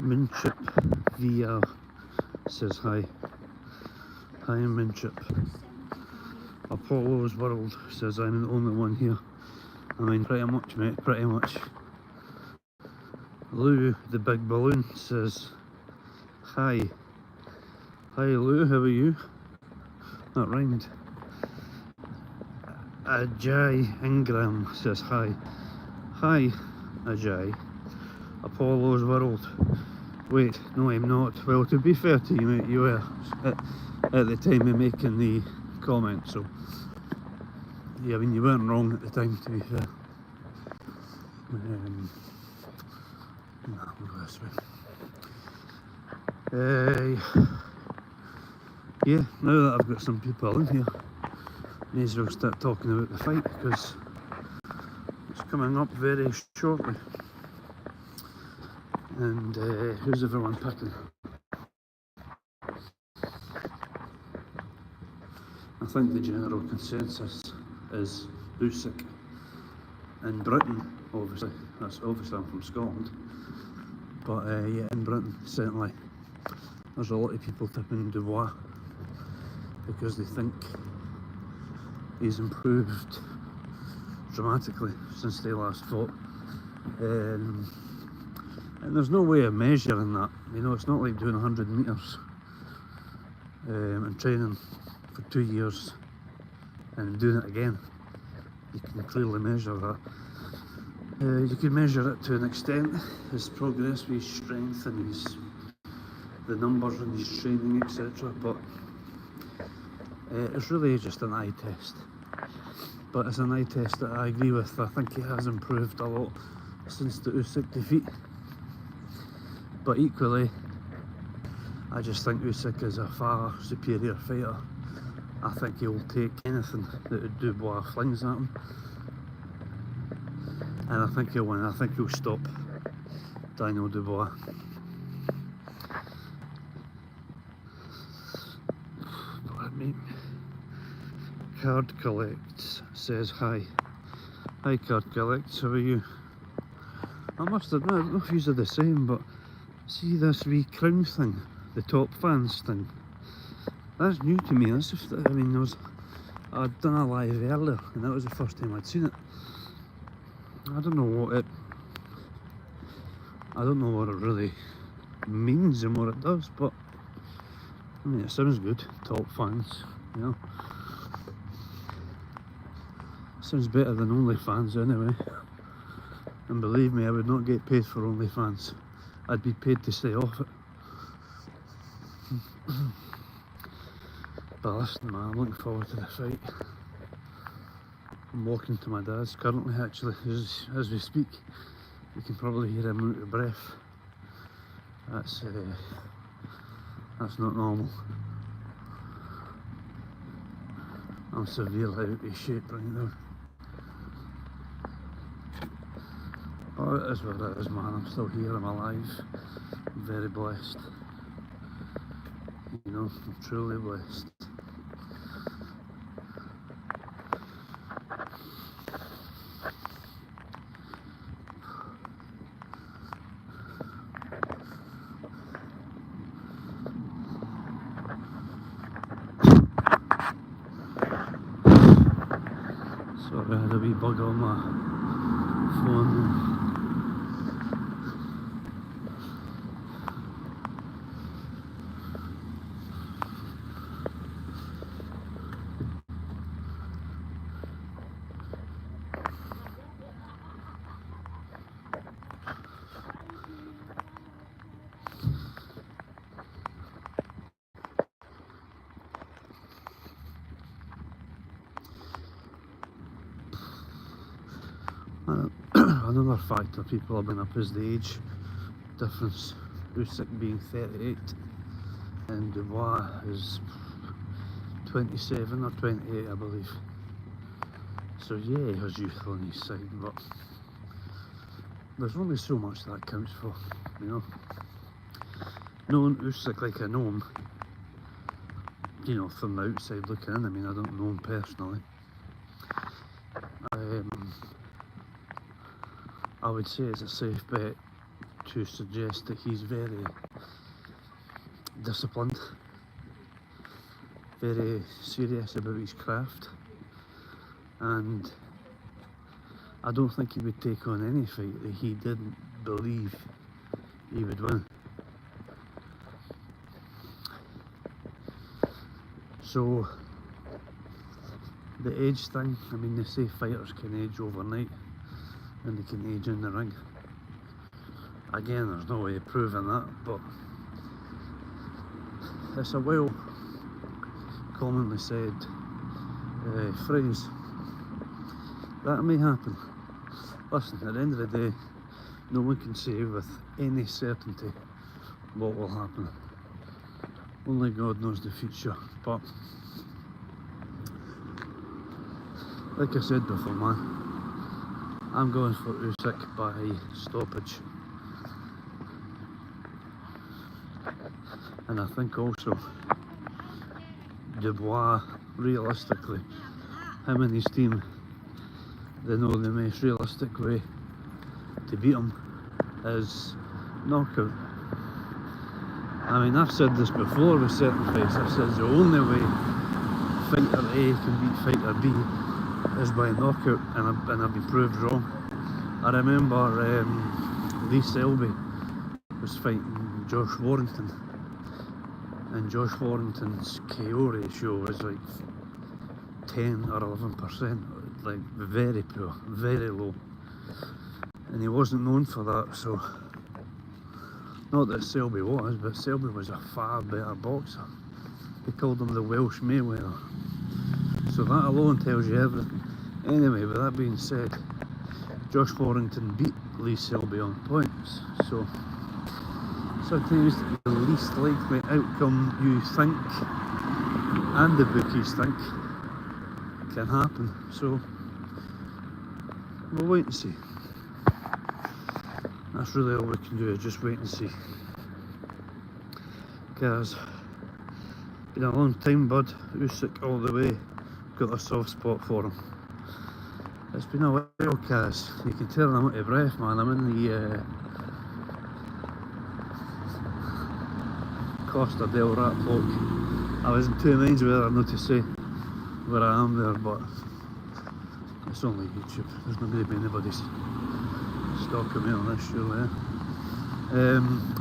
Usyk VR says hi. Hi, Usyk. Apollo's World says I'm the only one here. I mean, pretty much, mate, pretty much. Lou, the big balloon, says hi. Hi, Lou, how are you? That rhymed. Ajay Ingram says hi. Hi, Ajay. Apollo's World. Wait, no, I'm not. Well, to be fair to you, mate, you were at the time of making the comment, so yeah, I mean, you weren't wrong at the time, to be fair. Nah, we'll go this way. Yeah, now that I've got some people in here, may as well start talking about the fight because it's coming up very shortly. And who's everyone picking? I think the general consensus is Usyk. In Britain, obviously, I'm from Scotland, but yeah, in Britain, certainly, there's a lot of people tipping Dubois because they think he's improved dramatically since they last fought. And there's no way of measuring that, you know, it's not like doing 100 metres and training for 2 years and doing it again. You can clearly measure that. You can measure it to an extent, his progress with his strength and the numbers and his training, etc. But it's really just an eye test. But it's an eye test that I agree with. I think he has improved a lot since the Usyk defeat. But equally, I just think Usyk is a far superior fighter. I think he'll take anything that Dubois flings at him. And I think he'll win. I think he'll stop Daniel Dubois. Let me. Card Collects says hi. Hi, Card Collects, how are you? I must admit, I don't know if these are the same, but see this wee crown thing, the top fans thing. That's new to me. That's just, I mean, I'd done a live earlier, and that was the first time I'd seen it. I don't know what it really means and what it does, but I mean, it sounds good. Top fans, you know. Sounds better than OnlyFans anyway. And believe me, I would not get paid for OnlyFans. I'd be paid to stay off it. But listen, man, I'm looking forward to the fight. I'm walking to my dad's currently, actually, as we speak. You can probably hear him out of breath. That's not normal. I'm severely out of shape right now. Oh, it is what it is, man. I'm still here, I'm alive. I'm very blessed. You know, I'm truly blessed. Sorry, I had a wee bug on my phone. I don't another factor people are bringing up is the age difference. Usyk being 38 and Dubois is 27 or 28, I believe. So yeah, he has youth on his side, but there's only so much that counts for, you know. Knowing Usyk like I know him, you know, from the outside looking in, I mean, I don't know him personally. I would say it's a safe bet to suggest that he's very disciplined, very serious about his craft, and I don't think he would take on any fight that he didn't believe he would win. So the age thing, I mean, they say fighters can age overnight and they can age in the ring. Again, there's no way of proving that, but it's a well commonly said phrase. That may happen. Listen, at the end of the day, no one can say with any certainty what will happen. Only God knows the future, but like I said before, man, I'm going for Usyk by stoppage. And I think also Dubois, realistically, him and his team, they know the most realistic way to beat him is knockout. I mean, I've said this before with certain fights. I've said the only way fighter A can beat fighter B is by knockout, and I've been proved wrong. I remember Lee Selby was fighting Josh Warrington, and Josh Warrington's KO ratio was like 10 or 11%, like very poor, very low, and he wasn't known for that. So not that Selby was, but Selby was a far better boxer. They called him the Welsh Mayweather. So that alone tells you everything. Anyway, with that being said, Josh Warrington beat Lee Selby on points. So sometimes the least likely outcome you think and the bookies think can happen. So we'll wait and see. That's really all we can do, is just wait and see. Because it's been a long time, bud. Usyk all the way. Got a soft spot for him. It's been a while, Kaz. You can tell I'm out of breath, man. I'm in the Costa del Rat Block. I was in two minds whether or not to say where I am there, but it's only YouTube. There's not going to be anybody's stalking me on this, surely.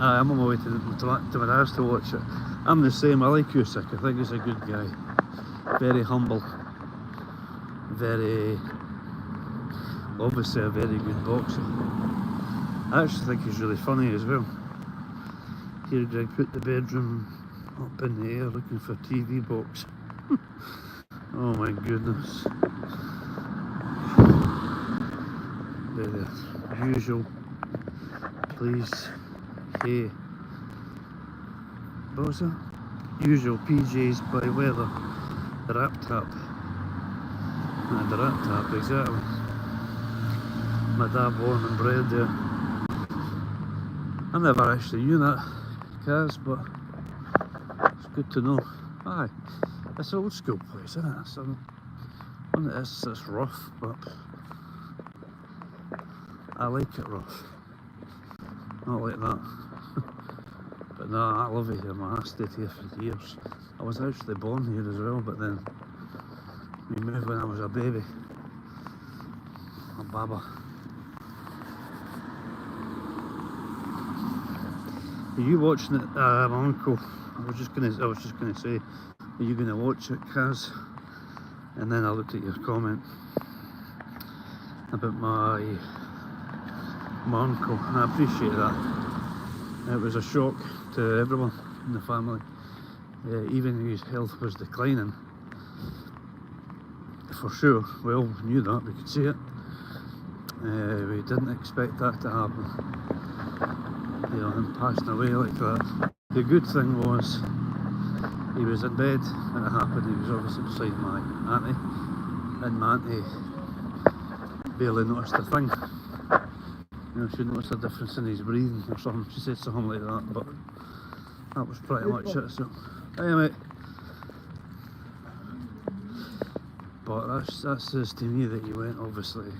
I'm on my way to my dad's to watch it. I'm the same. I like Usyk. I think he's a good guy. Very humble. Very, obviously a very good boxer. I actually think he's really funny as well. Here, Greg, put the bedroom up in the air looking for TV box. Oh my goodness. The usual, please, hey, what was that? Usual PJs by weather, the rap tap. The rap tap, exactly. My dad born and bred there. I never actually knew that, Kaz, but it's good to know. Aye, it's an old school place, isn't it? So, it's rough, but I like it rough. Not like that. But no, I love it here, man. I stayed here for years. I was actually born here as well, but then we moved when I was a baby. A baba. Are you watching it, my uncle? I was just gonna say, are you gonna watch it, Kaz? And then I looked at your comment about my uncle, and I appreciate that. It was a shock to everyone in the family. Even his health was declining, for sure. We all knew that, we could see it. We didn't expect that to happen. You know, him passing away like that. The good thing was he was in bed when it happened. He was obviously beside my auntie, and my auntie barely noticed a thing. You know, she noticed a difference in his breathing or something. She said something like that, but that was pretty much it. So, anyway, but that says to me that he went obviously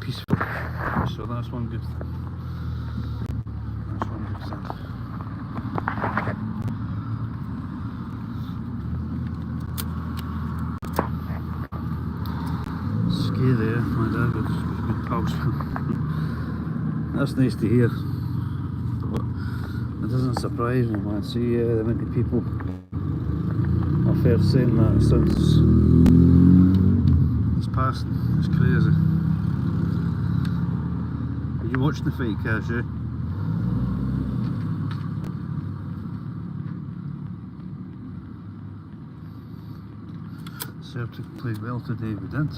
peaceful. So that's one good thing. That's one good thing. Ski there, my dad got good pals. That's nice to hear. But it doesn't surprise me when I see the many people I've heard saying that since his passing. It's crazy. Are you watching the fight, Cash? Yeah? Celtic played well today. We did.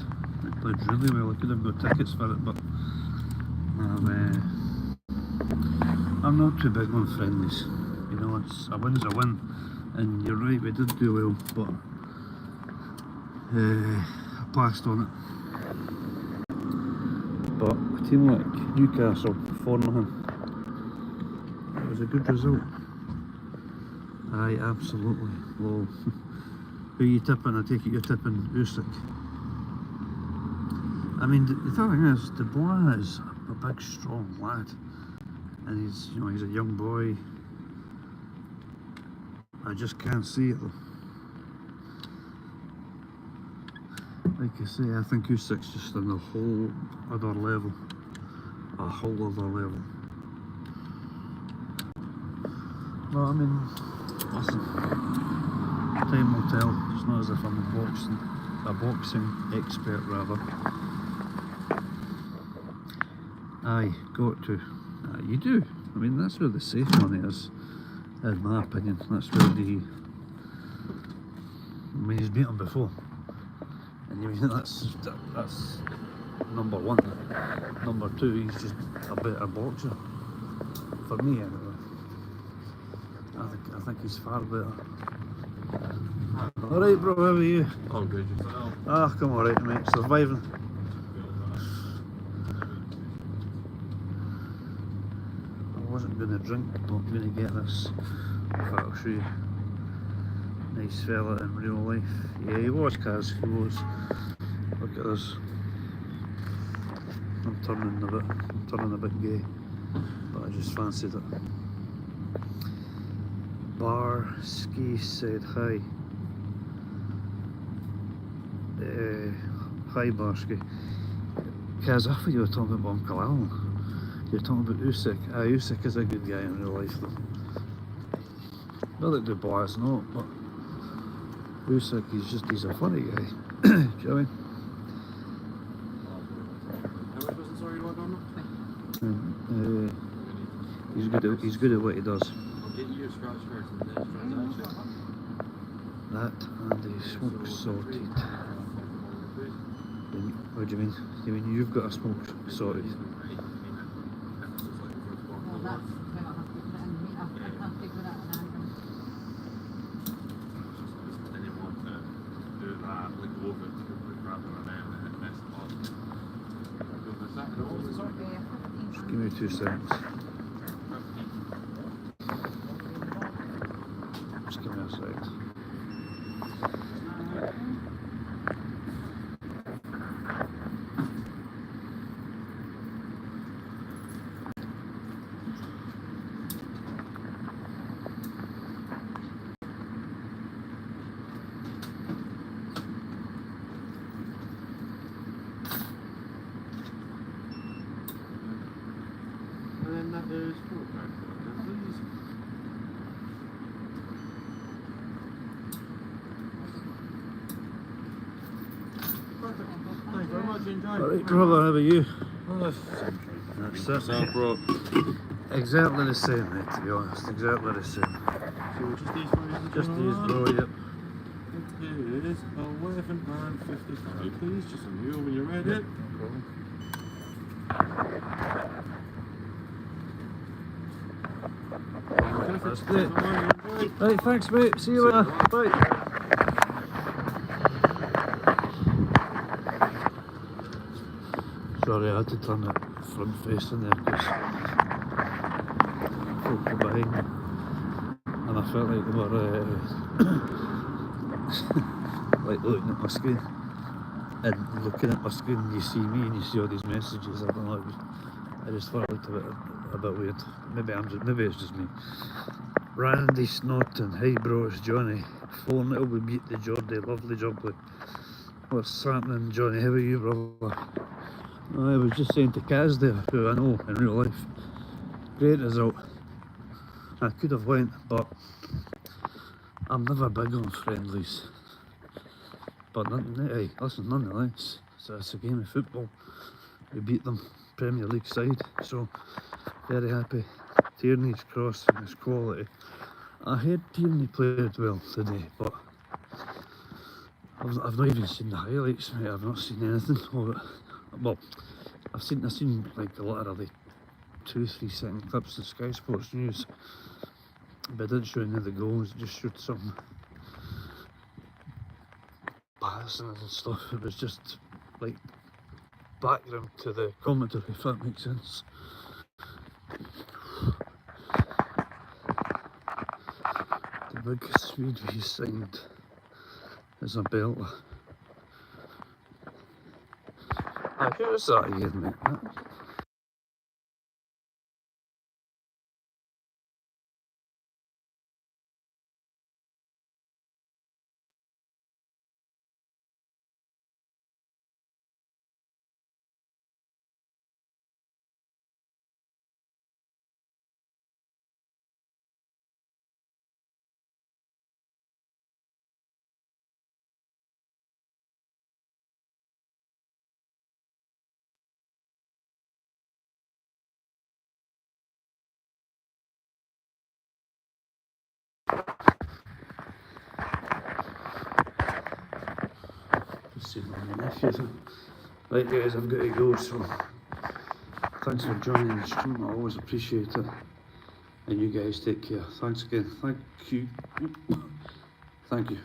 They played really well. I could have got tickets for it, but I'm not too big on friendlies. You know, a win's a win, and you're right, we did do well, but I passed on it. But a team like Newcastle, 4-0, it was a good result. Aye, absolutely. Well, who are you tipping? I take it you're tipping Usyk. I mean, the thing is, Dubois is a big, strong lad, and he's a young boy. I just can't see it though. Like I say, I think Usyk's just on a whole other level. A whole other level. Well, I mean, listen, time will tell. It's not as if I'm a boxing expert rather. Aye, got to. You do. I mean, that's where the safe money is, in my opinion. That's where he's beat him before. And you mean that's number one. Number two, he's just a better boxer. For me, anyway. I think he's far better. Alright, bro, how are you? Oh, good. Ah, come alright, mate. Surviving. I wasn't going to drink, but I'm going to get this. I'll show you. Nice fella in real life. Yeah, he was, Kaz, he was. Look at this. I'm turning a bit gay, but I just fancied it. Bar Ski said hi. Hi, Barski. Kaz, I thought you were talking about Uncle Alan. You're talking about Usyk. Usyk is a good guy in real life, though. Not that Dubois is not, but Usyk, he's a funny guy. Do you know what I mean? He's good at what he does. That and he smokes sorted. What do you mean? You mean you've got a smoke sorted? Just give me 2 seconds. Just give me a second. Alright, brother, how are you? That's it. So, bro. Exactly the same, mate, to be honest. Exactly the same. So just these for you? Just these, bro, yep. It is a weapon. £1.50, please, just on you when you're ready. No problem. That's great. Right, thanks mate, see you later. Bye. Sorry, I had to turn it front facing there because folk were behind me and I felt like they were like looking at my screen, and looking at my screen you see me and you see all these messages. I don't know, I just thought it looked a bit weird. Maybe it's just me. Randy Snotton, hey bro, it's Johnny. 4-0 we beat the Geordie, lovely jubbly. What's happening, Johnny? How are you, brother? I was just saying to Kaz there, who I know in real life, great result. I could have went, but I'm never big on friendlies. But hey, listen, nonetheless, it's a game of football. We beat them, Premier League side, so very happy. Tierney's crossing is quality. I heard Tierney played well today, but I've not even seen the highlights, mate. I've not seen anything of it. Well, I've seen like literally 2-3 second clips of Sky Sports News, but it didn't show any of the goals. It just showed some passing and stuff. It was just like background to the commentary, if that makes sense. The big Swede we signed is a belter. Who's that again, mate? Just see my nephews. Right guys, I've got to go, so thanks for joining the stream, I always appreciate it. And you guys take care. Thanks again. Thank you. Thank you.